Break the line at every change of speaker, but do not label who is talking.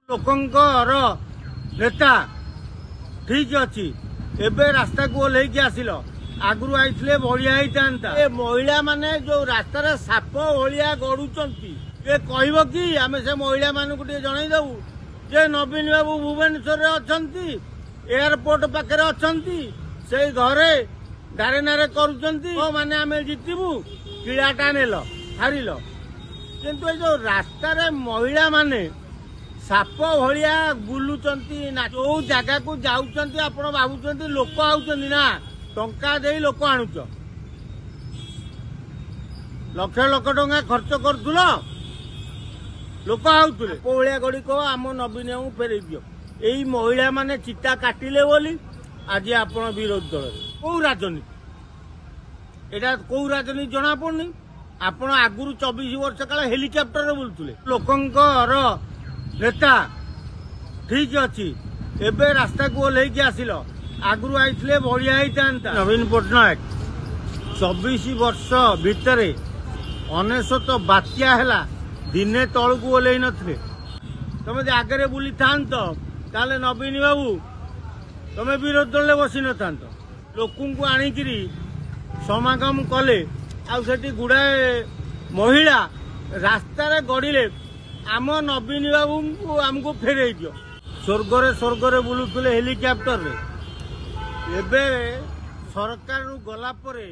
लोकंकर नेता ठीक अच्छी एबे रास्ता को ओल्लैकी आसिल आगु आईଥିଲେ बढ़िया होता महिला माने जो रास्तार साप भलिया गड़ुचंती ये कहब कि आम से महिला मानक जनईदेवु जे नवीन बाबू भुवनेश्वर अच्छी एयरपोर्ट पाखे अच्छी से घरे गारे नारे करुँच माने आम जितबू किलाटा नेल हारिल किंतु जो रास्तार महिला माने साप भलिया बुलुचंती ना जो जगह को जाऊंच आप भावुंट लोक आउचंती ना टंका दे लोक आणुच लक्ष लक्ष टंका खर्च करथुल लोक आउथुले कोहलिया गड़िक आम नवीन बाबू फेरई दियो यही महिला माने चिता काटिले बोली आज आपण विरोध दल कौ राजनीति एटा कौ राजनीति जना पड़नी आपण आगुरी 24 वर्ष काल हेलिकप्टर बुलुले लोकंकर नेता ठीक अच्छी एबे रास्ता को ओल्लैकी आसिल आगु आईଥିଲେ बढ़िया होता नवीन पट्टनायक 24 वर्ष भितर 99 बात्या है दिने तलू को ओल्लै नथिले तुम आगे बुली था ताले नवीन बाबू तुम विरोध दल बसी न था लोक आणिकी समागम कले आठी गुड़ाए महिला रास्तार गड़िले आम नवीन बाबू को आमको फेरई दियो स्वर्गरे बुलुले हेलिकप्टर रे एबे सरकार गला परे